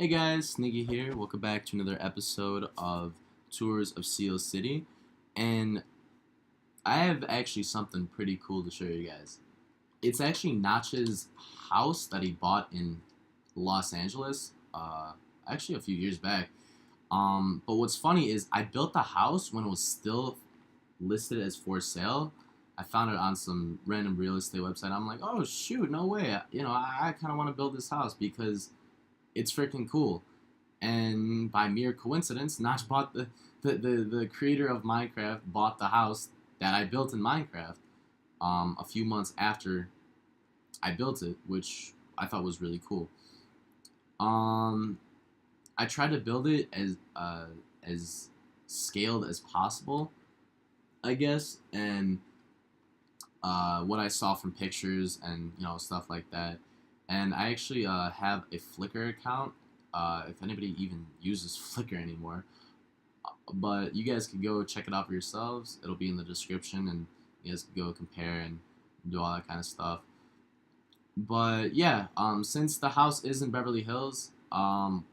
Hey guys, Sneaky here. Welcome back to another episode of Tours of Seal City. And I have actually something pretty cool to show you guys. It's actually Notch's house that he bought in Los Angeles, actually a few years back. But what's funny is I built the house when it was still listed as for sale. I found it on some random real estate website. I'm like, oh shoot, no way. I kind of want to build this house because it's freaking cool. And by mere coincidence, Notch bought the creator of Minecraft bought the house that I built in Minecraft a few months after I built it, which I thought was really cool. Um, I tried to build it as scaled as possible, I guess, and what I saw from pictures and stuff like that. And I actually have a Flickr account. If anybody even uses Flickr anymore, but you guys can go check it out for yourselves. It'll be in the description, and you guys can go compare and do all that kind of stuff. But yeah, since the house is in Beverly Hills,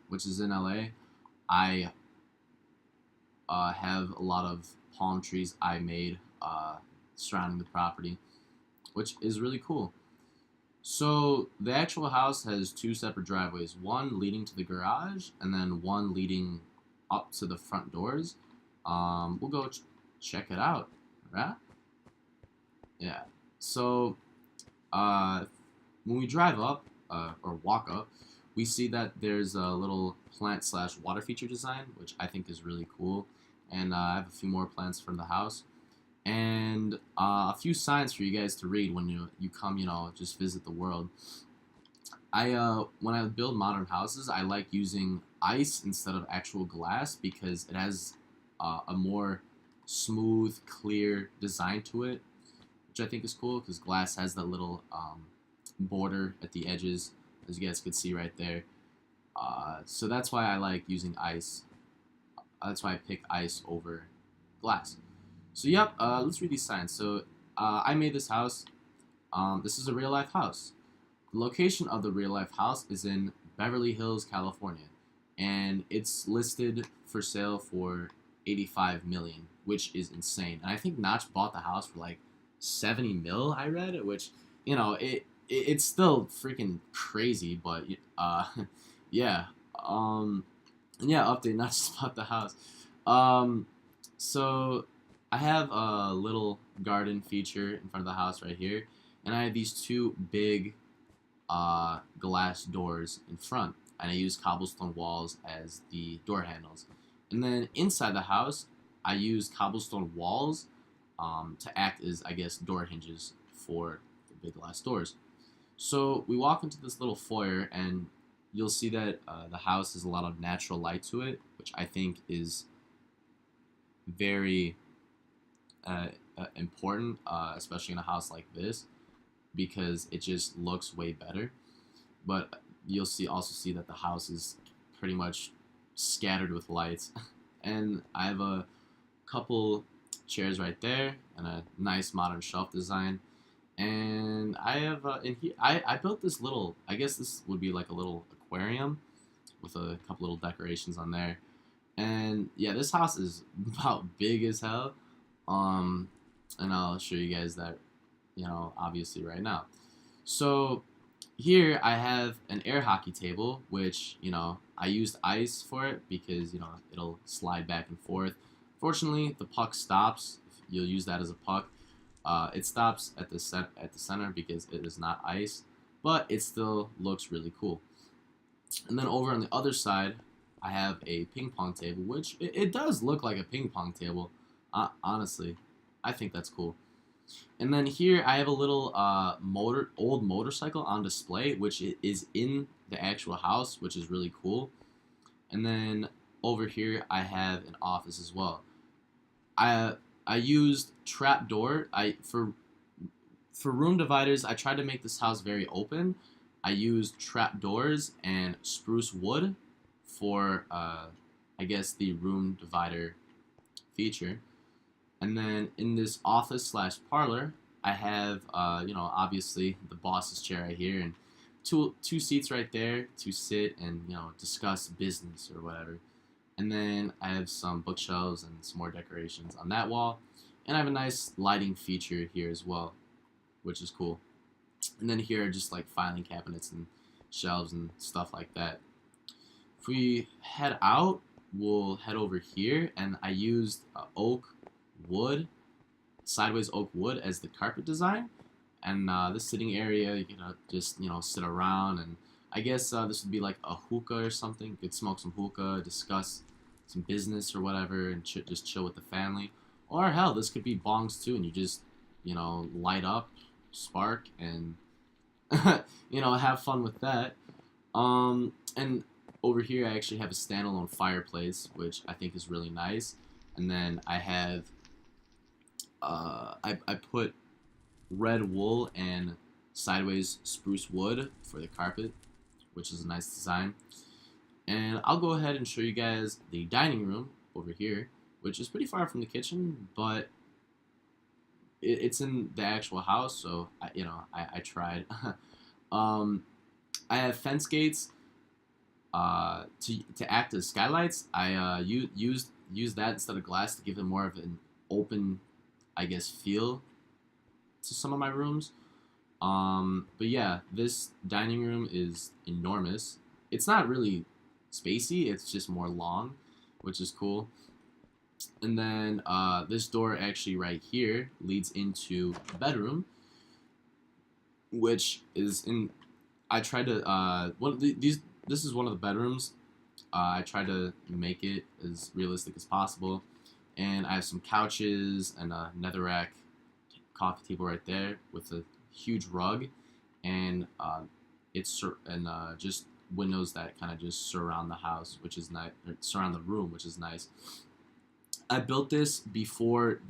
which is in LA, I have a lot of palm trees I made surrounding the property, which is really cool. So the actual house has two separate driveways, one leading to the garage and then one leading up to the front doors. We'll go check it out, right? Yeah. So uh, when we drive up or walk up, we see that there's a little plant slash water feature design, which I think is really cool. And I have a few more plants from the house and a few signs for you guys to read when you come, just visit the world. I when I build modern houses, I like using ice instead of actual glass because it has a more smooth, clear design to it, which I think is cool because glass has that little border at the edges, as you guys can see right there. So that's why I like using ice. That's why I pick ice over glass. So yep, let's read these signs. So I made this house. This is a real life house. The location of the real life house is in Beverly Hills, California, and it's listed for sale for 85 million, which is insane. And I think Notch bought the house for like 70 mil. I read, which it's still freaking crazy, but yeah. And yeah, update. Notch just bought the house. Um, so I have a little garden feature in front of the house right here, and I have these two big glass doors in front, and I use cobblestone walls as the door handles. And then inside the house, I use cobblestone walls to act as, I guess, door hinges for the big glass doors. So we walk into this little foyer, and you'll see that the house has a lot of natural light to it, which I think is very important, especially in a house like this, because it just looks way better. But you'll also see that the house is pretty much scattered with lights, and I have a couple chairs right there and a nice modern shelf design. And I have in here I built this little, I guess this would be like a little aquarium with a couple little decorations on there. And yeah, this house is about big as hell. Um, and I'll show you guys that, obviously right now. So here I have an air hockey table, which, I used ice for it because, it'll slide back and forth. Fortunately, the puck stops. You'll use that as a puck. It stops at the center because it is not ice, but it still looks really cool. And then over on the other side, I have a ping pong table, which it does look like a ping pong table. Honestly, I think that's cool. And then here I have a little old motorcycle on display, which is in the actual house, which is really cool. And then over here I have an office as well. I I used trapdoor. I for room dividers. I tried to make this house very open. I used trapdoors and spruce wood for I guess the room divider feature. And then in this office slash parlor, I have, obviously the boss's chair right here, and two seats right there to sit and discuss business or whatever. And then I have some bookshelves and some more decorations on that wall, and I have a nice lighting feature here as well, which is cool. And then here are just like filing cabinets and shelves and stuff like that. If we head out, we'll head over here, and I used oak wood, sideways oak wood as the carpet design. And this sitting area, you can just sit around, and I guess this would be like a hookah or something. You could smoke some hookah, discuss some business or whatever, and just chill with the family. Or hell, this could be bongs too, and you just light up, spark, and have fun with that. And over here, I actually have a standalone fireplace, which I think is really nice. And then I have I put red wool and sideways spruce wood for the carpet, which is a nice design. And I'll go ahead and show you guys the dining room over here, which is pretty far from the kitchen, but it's in the actual house, so I tried. I have fence gates to act as skylights. I used that instead of glass to give them more of an open, I guess, feel to some of my rooms. But yeah, this dining room is enormous. It's not really spacey, it's just more long, which is cool. And then this door actually right here leads into the bedroom, which is in. I tried to This is one of the bedrooms. I tried to make it as realistic as possible, and I have some couches and a netherrack coffee table right there with a huge rug, and just windows that kind of just surround the house, which is nice. Surround the room, which is nice. I built this before,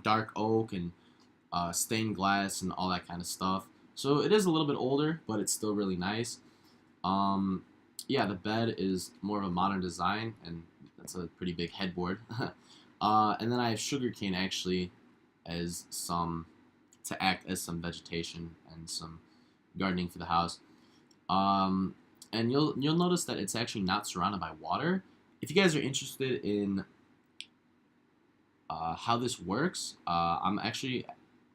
dark oak and stained glass and all that kind of stuff. So it is a little bit older, but it's still really nice. Yeah, the bed is more of a modern design, and that's a pretty big headboard. And then I have sugarcane actually as to act as some vegetation and some gardening for the house. And you'll notice that it's actually not surrounded by water. If you guys are interested in how this works, I'm actually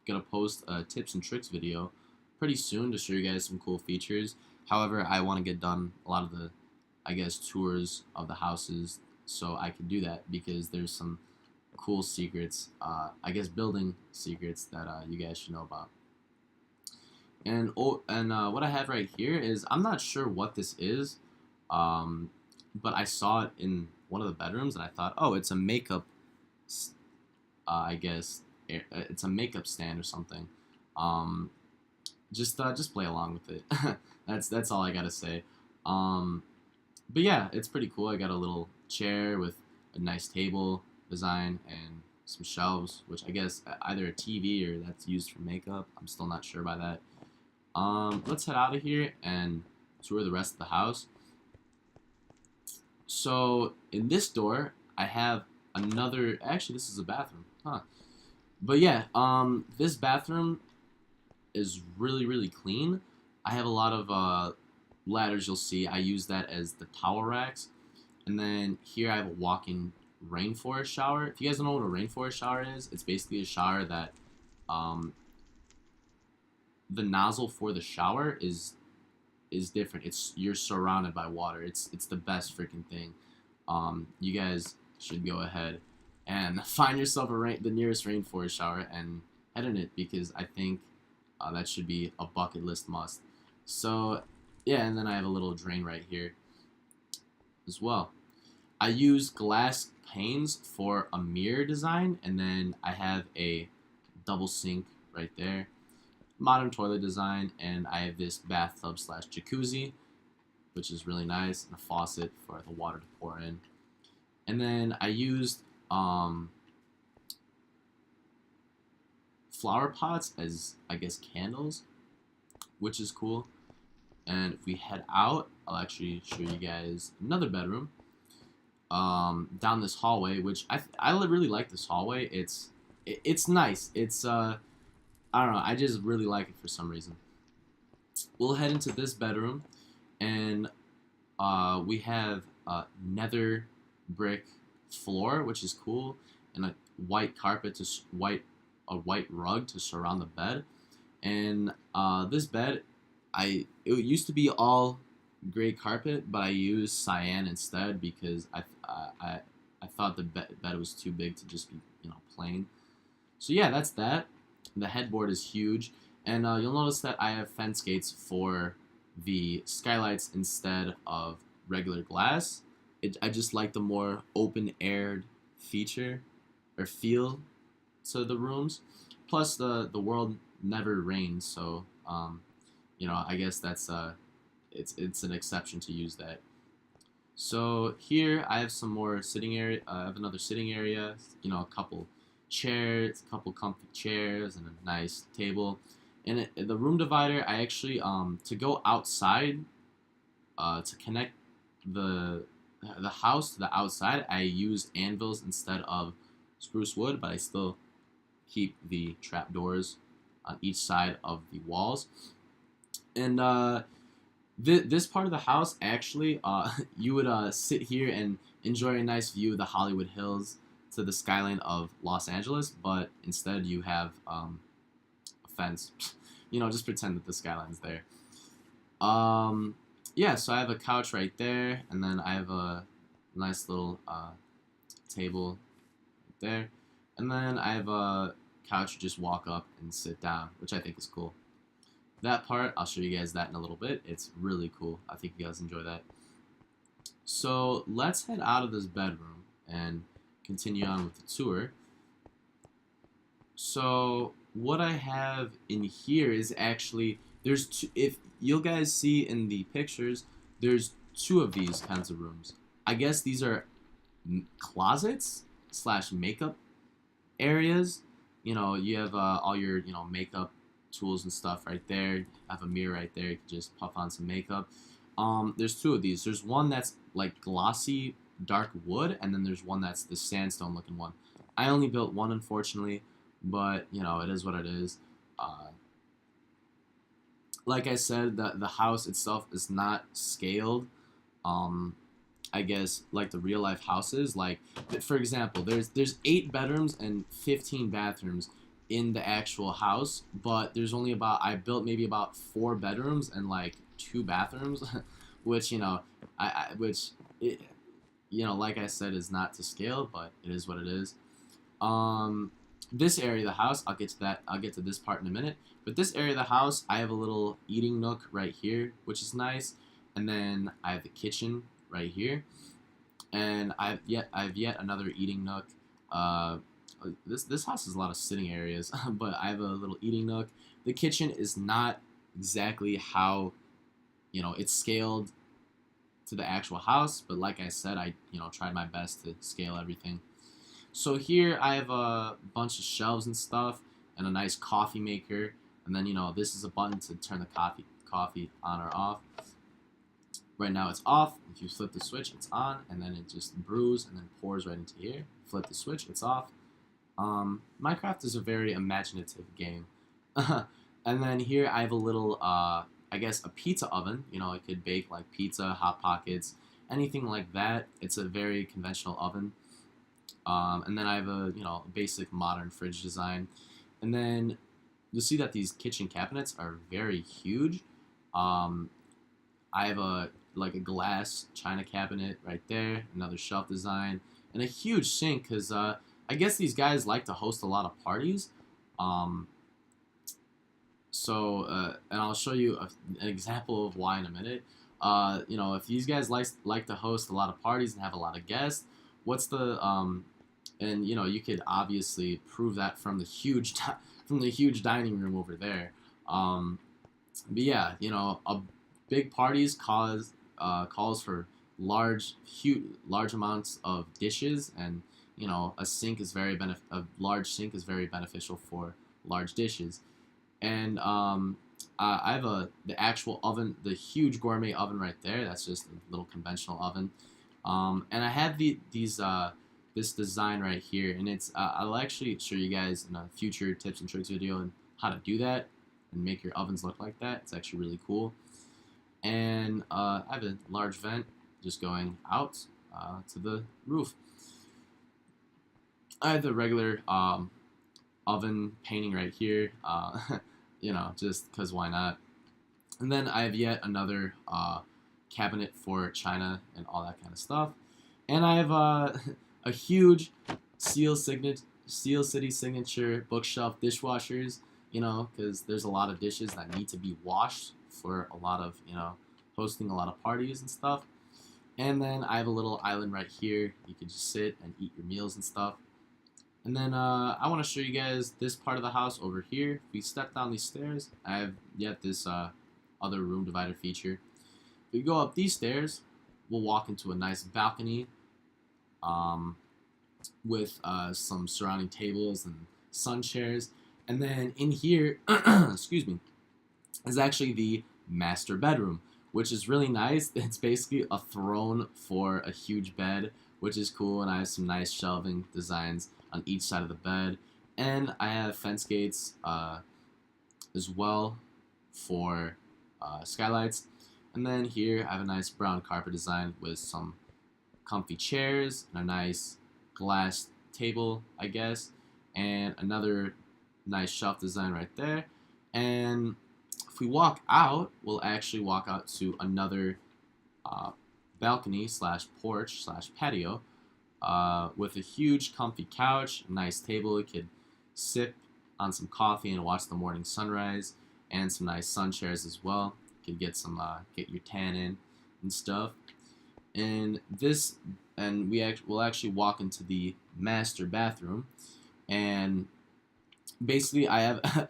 gonna post a tips and tricks video pretty soon to show you guys some cool features. However, I want to get done a lot of the, I guess, tours of the houses so I can do that, because there's some cool secrets, I guess building secrets that you guys should know about. And what I have right here is, I'm not sure what this is, but I saw it in one of the bedrooms and I thought, oh, it's a makeup, I guess it's a makeup stand or something. Just play along with it. That's all I gotta say. But yeah, it's pretty cool. I got a little chair with a nice table design and some shelves, which I guess either a TV or that's used for makeup. I'm still not sure by that. Let's head out of here and tour the rest of the house. So in this door, I have another. Actually, this is a bathroom, huh? But yeah, this bathroom is really, really clean. I have a lot of ladders. You'll see I use that as the towel racks, and then here I have a walk-in rainforest shower. If you guys don't know what a rainforest shower is, it's basically a shower that the nozzle for the shower is different. You're surrounded by water. It's the best freaking thing. You guys should go ahead and find yourself the nearest rainforest shower and head in it, because I think that should be a bucket list must. So yeah, and then I have a little drain right here as well. I use glass panes for a mirror design, and then I have a double sink right there, modern toilet design, and I have this bathtub slash jacuzzi, which is really nice, and a faucet for the water to pour in. And then I used flower pots as, I guess, candles, which is cool. And if we head out, I'll actually show you guys another bedroom down this hallway, which I really like this hallway. It's nice. It's I don't know, I just really like it for some reason. we'll head into this bedroom, and we have a nether brick floor, which is cool, and a white carpet to a white rug to surround the bed. And this bed, it used to be all gray carpet, but I used cyan instead because I thought the bed was too big to just be plain. So yeah, that's that. The headboard is huge, and you'll notice that I have fence gates for the skylights instead of regular glass. I just like the more open aired feature or feel to the rooms. Plus, the world never rains, so I guess that's it's an exception to use that. So here I have some more sitting area. I have another sitting area. A couple chairs, a couple comfy chairs, and a nice table. And the room divider, I actually to go outside, to connect the house to the outside, I use anvils instead of spruce wood, but I still keep the trapdoors on each side of the walls. And this part of the house, actually, you would sit here and enjoy a nice view of the Hollywood Hills to the skyline of Los Angeles, but instead you have a fence. Just pretend that the skyline's there. Yeah, so I have a couch right there, and then I have a nice little table right there, and then I have a couch you just walk up and sit down, which I think is cool. That part, I'll show you guys that in a little bit. It's really cool. I think you guys enjoy that. So let's head out of this bedroom and continue on with the tour. So what I have in here is actually, there's two, if you guys see in the pictures, there's two of these kinds of rooms. I guess these are closets slash makeup areas. You have all your makeup tools and stuff right there. You have a mirror right there. You can just puff on some makeup. There's two of these. There's one that's like glossy dark wood, and then there's one that's the sandstone looking one. I only built one, unfortunately, but it is what it is. Like I said, the house itself is not scaled. I guess like the real life houses. Like for example, there's 8 bedrooms and 15 bathrooms in the actual house, but there's only I built maybe about 4 bedrooms and like 2 bathrooms, which like I said, is not to scale, but it is what it is. This area of the house, I'll get to that. I'll get to this part in a minute. But this area of the house, I have a little eating nook right here, which is nice, and then I have the kitchen right here, and I've yet another eating nook. This house has a lot of sitting areas, but I have a little eating nook. The kitchen is not exactly how it's scaled to the actual house, but like I said, I tried my best to scale everything. So here I have a bunch of shelves and stuff, and a nice coffee maker, and then this is a button to turn the coffee on or off. Right now it's off. If you flip the switch, it's on, and then it just brews and then pours right into here. Flip the switch, it's off. Minecraft is a very imaginative game. And then here I have a little, I guess, a pizza oven. It could bake like pizza, Hot Pockets, anything like that. It's a very conventional oven. And then I have a basic modern fridge design. And then you'll see that these kitchen cabinets are very huge. I have a glass china cabinet right there, another shelf design, and a huge sink because I guess these guys like to host a lot of parties. And I'll show you an example of why in a minute. If these guys like to host a lot of parties and have a lot of guests, what's the and you could obviously prove that from the huge dining room over there. But yeah, a big parties calls for large amounts of dishes, and a large sink is very beneficial for large dishes. And I have the actual oven, the huge gourmet oven right there. That's just a little conventional oven. And I have this design right here, and it's I'll actually show you guys in a future tips and tricks video and how to do that. and make your ovens look like that. It's actually really cool. And I have a large vent just going out to the roof. I have the regular oven painting right here, just because why not? And then I have yet another cabinet for china and all that kind of stuff. And I have a huge Steel City signature bookshelf dishwashers, because there's a lot of dishes that need to be washed for a lot of, hosting a lot of parties and stuff. And then I have a little island right here. You can just sit and eat your meals and stuff. And then I want to show you guys this part of the house over here. If we step down these stairs, I have yet this other room divider feature. If we go up these stairs, we'll walk into a nice balcony with some surrounding tables and sun chairs. And then in here, excuse me, is actually the master bedroom, which is really nice. It's basically a throne for a huge bed, which is cool. And I have some nice shelving designs on each side of the bed. And I have fence gates as well for skylights. And then here I have a nice brown carpet design with some comfy chairs and a nice glass table, I guess, and another nice shelf design right there. And if we walk out, we'll actually walk out to another balcony slash porch slash patio with a huge comfy couch, a nice table. You could sip on some coffee and watch the morning sunrise, and some nice sun chairs as well. You could get your tan in and stuff. And we'll actually walk into the master bathroom, and basically I have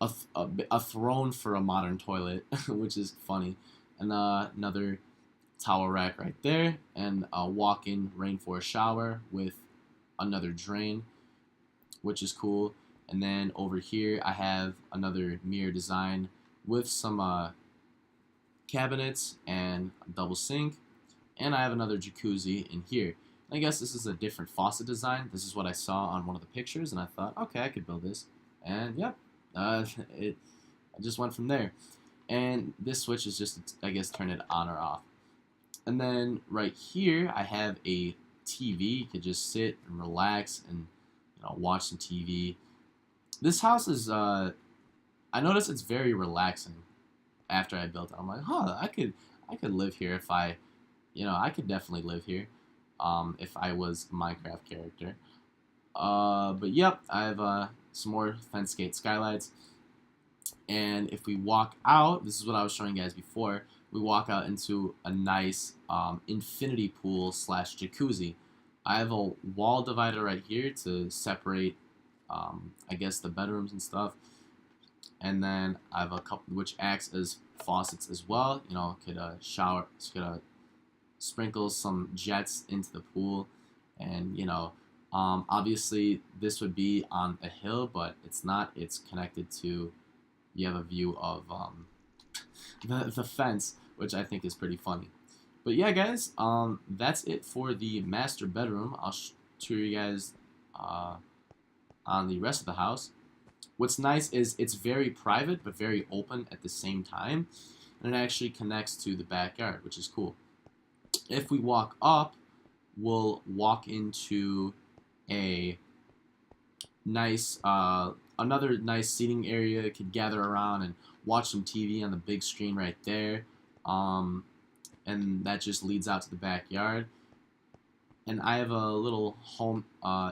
a throne for a modern toilet, which is funny, and another towel rack right there, and a walk-in rainforest shower with another drain, which is cool. And then over here I have another mirror design with some cabinets and a double sink, and I have another jacuzzi in here. And I guess this is a different faucet design. This is what I saw on one of the pictures, and I thought, okay, I could build this. And yep, I just went from there. And this switch is just, I guess, turn it on or off. And then right here, I have a TV. You could just sit and relax and watch some TV. This house is, I noticed it's very relaxing. After I built it, I'm like, I could live here if I could definitely live here, if I was a Minecraft character. But yep, I have some more fence gate skylights. And if we walk out, this is what I was showing you guys before. We walk out into a nice infinity pool slash jacuzzi. I have a wall divider right here to separate, I guess, the bedrooms and stuff. And then I have a couple which acts as faucets as well. Could sprinkle some jets into the pool, and obviously this would be on a hill, but it's not. It's connected to. You have a view of the fence, which I think is pretty funny. But yeah, guys, that's it for the master bedroom. I'll show you guys on the rest of the house. What's nice is it's very private but very open at the same time, and it actually connects to the backyard, which is cool. If we walk up, we'll walk into a nice, another nice seating area. You could gather around and watch some TV on the big screen right there, and that just leads out to the backyard. And I have a little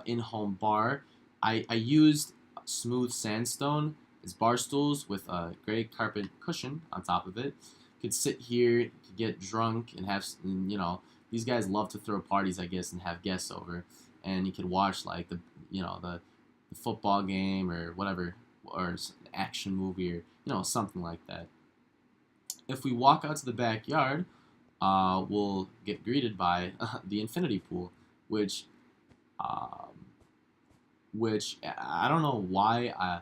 in-home bar. I used smooth sandstone as bar stools with a gray carpet cushion on top of it. You could sit here, you could get drunk, and have, these guys love to throw parties, I guess, and have guests over. And you could watch like the football game or whatever, or an action movie, or something like that. If we walk out to the backyard, we'll get greeted by the infinity pool, which I don't know why.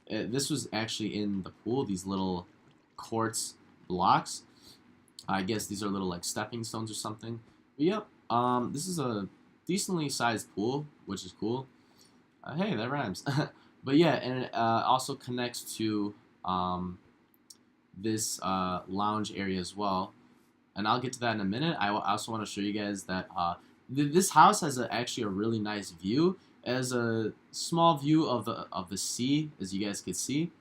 This was actually in the pool. These little quartz blocks. I guess these are little like stepping stones or something. But yep, this is a decently sized pool, which is cool. Hey, that rhymes. But yeah, and it also connects to this lounge area as well, and I'll get to that in a minute. I also want to show you guys that this house has actually a really nice view. It has a small view of the sea, as you guys can see.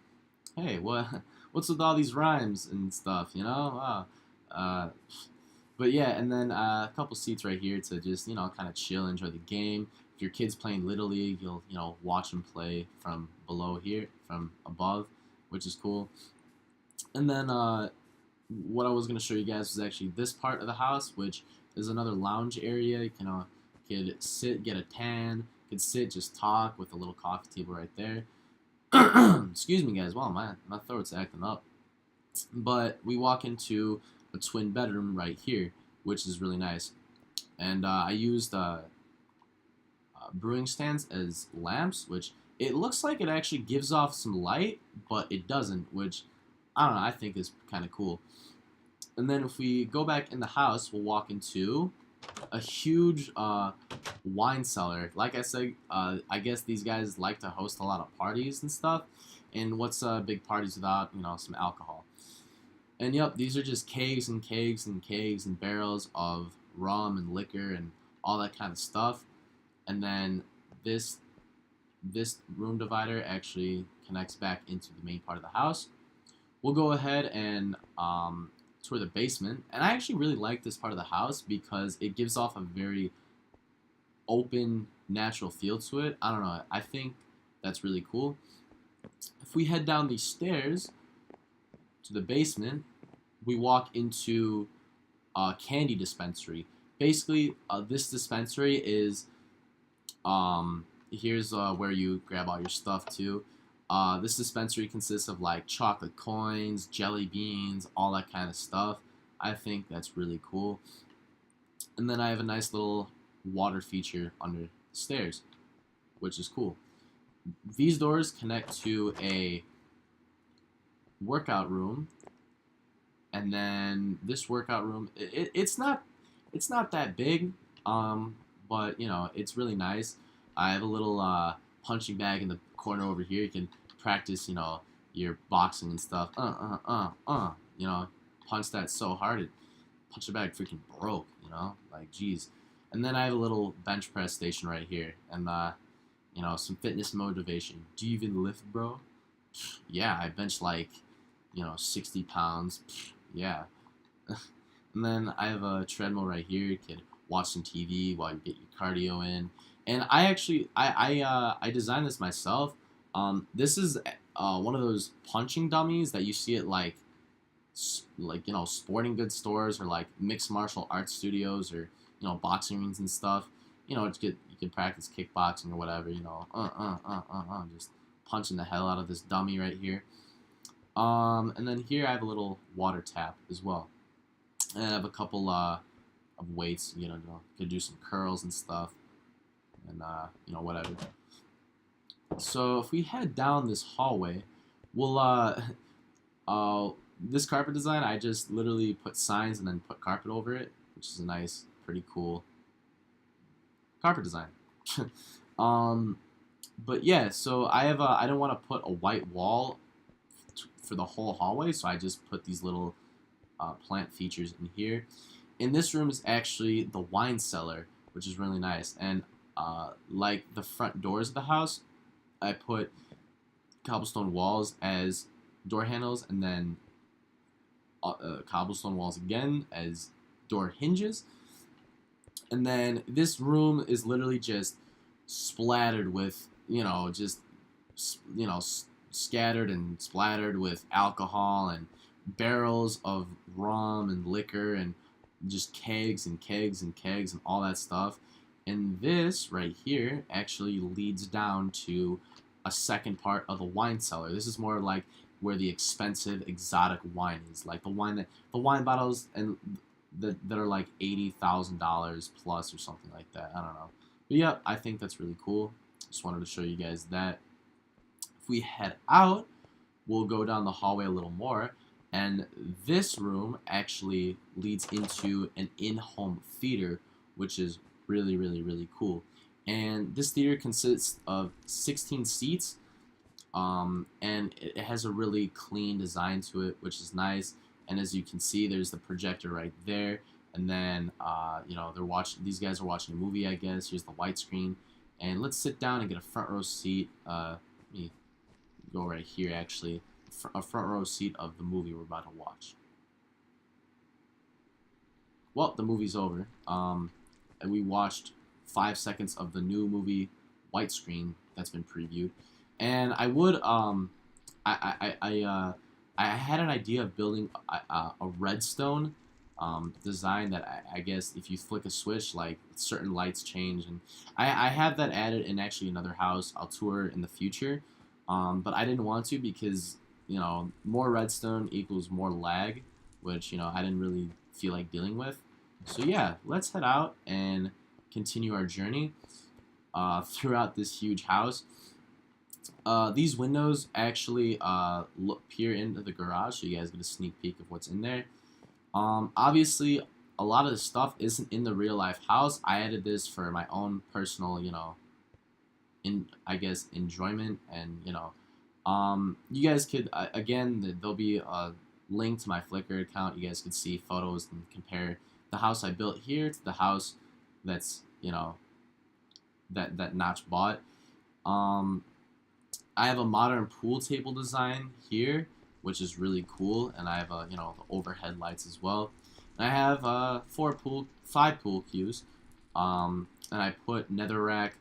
Hey, what's with all these rhymes and stuff? You know, wow. But yeah, and then a couple seats right here to just kind of chill, enjoy the game. If your kid's playing Little League, you'll watch them play from below here, from above, which is cool. And then what I was gonna show you guys was actually this part of the house, which is another lounge area. You can could sit, get a tan, could sit, just talk with a little coffee table right there. Excuse me, guys. Wow, my throat's acting up. But we walk into a twin bedroom right here, which is really nice. And I used brewing stands as lamps, which it looks like it actually gives off some light, but it doesn't, which I don't know, I think is kind of cool. And then if we go back in the house, we'll walk into a huge wine cellar. Like I said, I guess these guys like to host a lot of parties and stuff. And what's big parties without some alcohol? And yep, these are just kegs and kegs and kegs and barrels of rum and liquor and all that kind of stuff. And then this room divider actually connects back into the main part of the house. We'll go ahead and tour the basement. And I actually really like this part of the house because it gives off a very open, natural feel to it. I don't know. I think that's really cool. If we head down these stairs to the basement, we walk into a candy dispensary. Basically, this dispensary is here's where you grab all your stuff too. This dispensary consists of like chocolate coins, jelly beans, all that kind of stuff. I think that's really cool. And then I have a nice little water feature under the stairs, which is cool. These doors connect to a workout room, and then this workout room, it's not that big, but it's really nice. I have a little punching bag in the corner over here. You can practice your boxing and stuff. Punch that so hard it punch the bag freaking broke. Like geez. And then I have a little bench press station right here, and some fitness motivation. Do you even lift, bro? Yeah, I bench like 60 pounds. Yeah. And then I have a treadmill right here. You can watch some TV while you get your cardio in. And I actually I designed this myself. This is one of those punching dummies that you see at like sporting goods stores or like mixed martial arts studios or boxing rings and stuff. You can practice kickboxing or whatever. Just punching the hell out of this dummy right here. And then here I have a little water tap as well. And I have a couple of weights. Could do some curls and stuff, and whatever. So if we head down this hallway, we'll this carpet design, I just literally put signs and then put carpet over it, which is a nice, pretty cool carpet design. But yeah, so I don't want to put a white wall for the whole hallway, so I just put these little plant features in here. In this room is actually the wine cellar, which is really nice. And like the front doors of the house, I put cobblestone walls as door handles, and then cobblestone walls again as door hinges. And then this room is literally just splattered with, scattered and splattered with alcohol and barrels of rum and liquor and just kegs and kegs and kegs and all that stuff. And this right here actually leads down to a second part of the wine cellar. This is more like where the expensive exotic wine is, like the wine bottles and that are like $80,000 plus or something like that. I don't know. But yeah, I think that's really cool. Just wanted to show you guys that. If we head out, we'll go down the hallway a little more, and this room actually leads into an in-home theater, which is really, really, really cool. And this theater consists of 16 seats. And it has a really clean design to it, which is nice. And as you can see, there's the projector right there. And then, they're watching. These guys are watching a movie, I guess. Here's the white screen, and let's sit down and get a front row seat. Let me go right here, actually, a front row seat of the movie we're about to watch. Well, the movie's over. And we watched 5 seconds of the new movie, white screen, that's been previewed. And I would I had an idea of building a redstone design that I guess if you flick a switch, like certain lights change, and I have that added in actually another house I'll tour in the future, but I didn't want to because more redstone equals more lag, which I didn't really feel like dealing with. So yeah, let's head out and continue our journey throughout this huge house. These windows actually peer into the garage, so you guys get a sneak peek of what's in there. Obviously, a lot of the stuff isn't in the real life house. I added this for my own personal, I guess enjoyment, and you guys could again, there'll be a link to my Flickr account. You guys could see photos and compare the house I built here to the house that's that Notch bought. Um, I have a modern pool table design here, which is really cool, and I have the overhead lights as well. And I have five pool cues, and I put a netherrack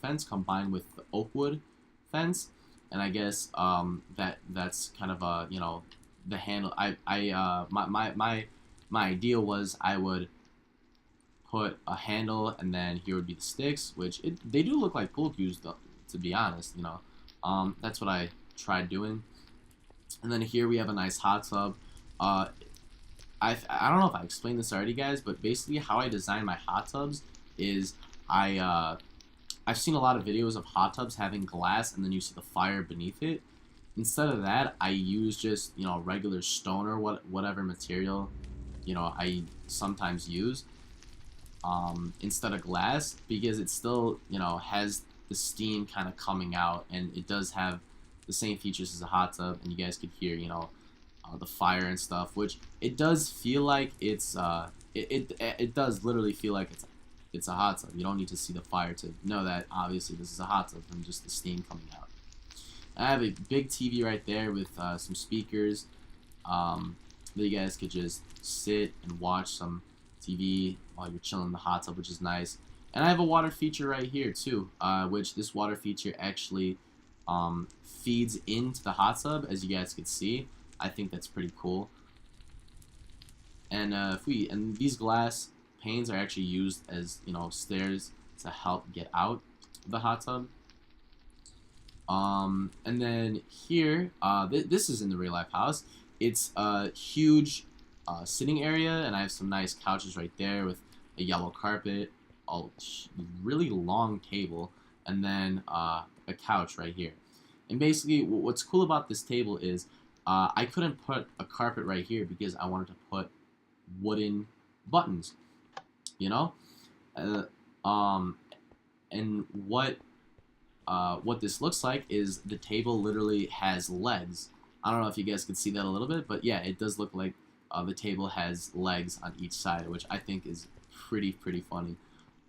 fence combined with the oak wood fence, and I guess that's kind of the handle. My idea was I would put a handle, and then here would be the sticks, which they do look like pool cues, though, to be honest. That's what I tried doing. And then here we have a nice hot tub. I don't know if I explained this already, guys, but basically how I design my hot tubs is I've seen a lot of videos of hot tubs having glass, and then you see the fire beneath it. Instead of that, I use just regular stone or whatever material I sometimes use, instead of glass, because it still has the steam kind of coming out, and it does have the same features as a hot tub, and you guys could hear the fire and stuff, which it does feel like it does literally feel like it's a hot tub. You don't need to see the fire to know that obviously this is a hot tub from just the steam coming out. I have a big TV right there with some speakers, that you guys could just sit and watch some TV while you're chilling in the hot tub, which is nice. And I have a water feature right here too, which this water feature actually feeds into the hot tub, as you guys can see. I think that's pretty cool. And these glass panes are actually used as stairs to help get out of the hot tub. And then here, this is in the real life house. It's a huge sitting area, and I have some nice couches right there with a yellow carpet, a really long table, and then a couch right here. And basically, what's cool about this table is I couldn't put a carpet right here because I wanted to put wooden buttons, you know? Uh, um, and what this looks like is the table literally has legs. I don't know if you guys can see that a little bit, but yeah, it does look like the table has legs on each side, which I think is pretty funny.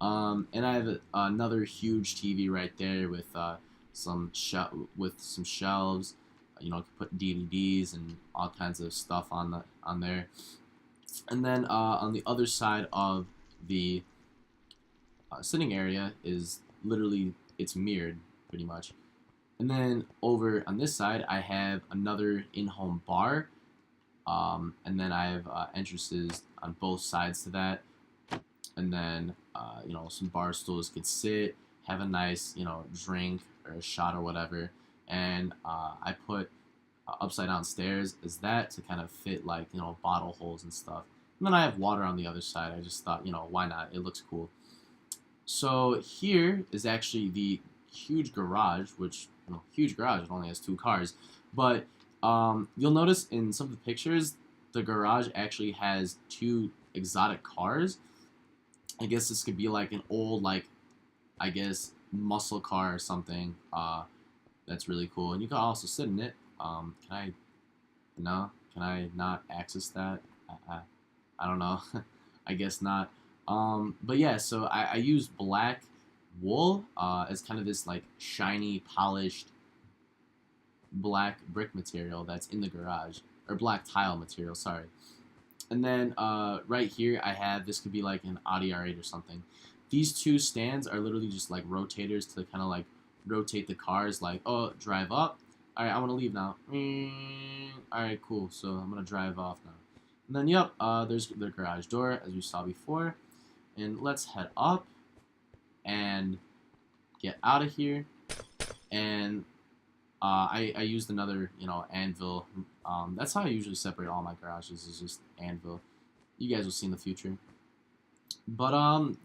And I have another huge TV right there with some shelves. Put DVDs and all kinds of stuff on there. And then on the other side of the sitting area is literally, it's mirrored pretty much. And then over on this side, I have another in-home bar. And then I have entrances on both sides to that. And then, some bar stools could sit, have a nice, drink or a shot or whatever. And I put upside down stairs as that to kind of fit like, bottle holes and stuff. And then I have water on the other side. I just thought, why not? It looks cool. So here is actually the huge garage, which, huge garage, it only has 2 cars. But you'll notice in some of the pictures, the garage actually has 2 exotic cars. I guess this could be like an old, I guess, muscle car or something. That's really cool. And you can also sit in it. Can I? No. Can I not access that? I don't know. I guess not. But yeah, so I use black wool as kind of this like shiny, polished black brick material that's in the garage, or black tile material. Sorry. And then right here I have, this could be like an Audi R8 or something. These two stands are literally just like rotators to kind of like rotate the cars. Like, oh, drive up. All right, I want to leave now. All right, cool. So I'm gonna drive off now. And then yep, there's the garage door as we saw before. And let's head up and get out of here. And I used another, anvil. That's how I usually separate all my garages, is just anvil. You guys will see in the future. But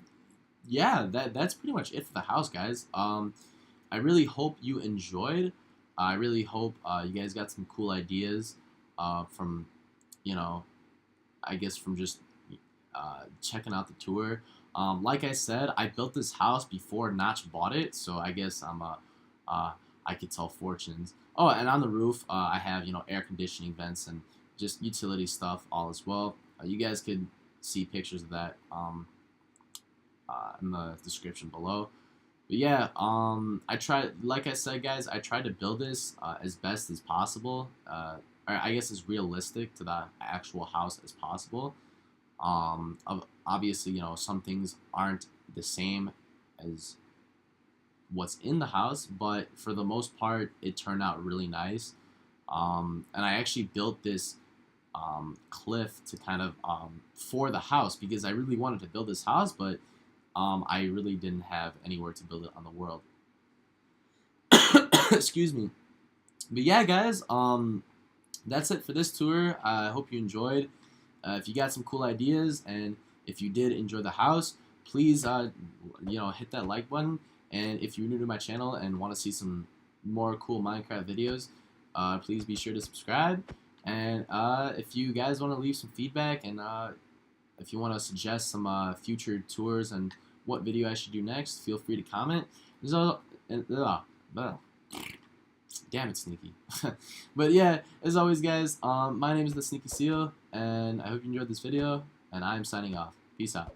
yeah, that's pretty much it for the house, guys. I really hope you enjoyed. I really hope you guys got some cool ideas from, I guess from just checking out the tour. Like I said, I built this house before Notch bought it, so I guess I could tell fortunes. Oh, and on the roof, I have air conditioning vents and just utility stuff all as well. You guys could see pictures of that in the description below. But yeah, I tried, like I said, guys, I tried to build this as best as possible, or I guess as realistic to the actual house as possible. Obviously, some things aren't the same as what's in the house, but for the most part, it turned out really nice. And I actually built this cliff to kind of for the house, because I really wanted to build this house, but I really didn't have anywhere to build it on the world. Excuse me. But yeah, guys, that's it for this tour. I hope you enjoyed. If you got some cool ideas, and if you did enjoy the house, please, hit that like button. And if you're new to my channel and want to see some more cool Minecraft videos, please be sure to subscribe. And if you guys want to leave some feedback, and if you want to suggest some future tours and what video I should do next, feel free to comment. Damn it, Sneaky. But yeah, as always, guys, my name is the Sneaky Seal, and I hope you enjoyed this video, and I'm signing off. Peace out.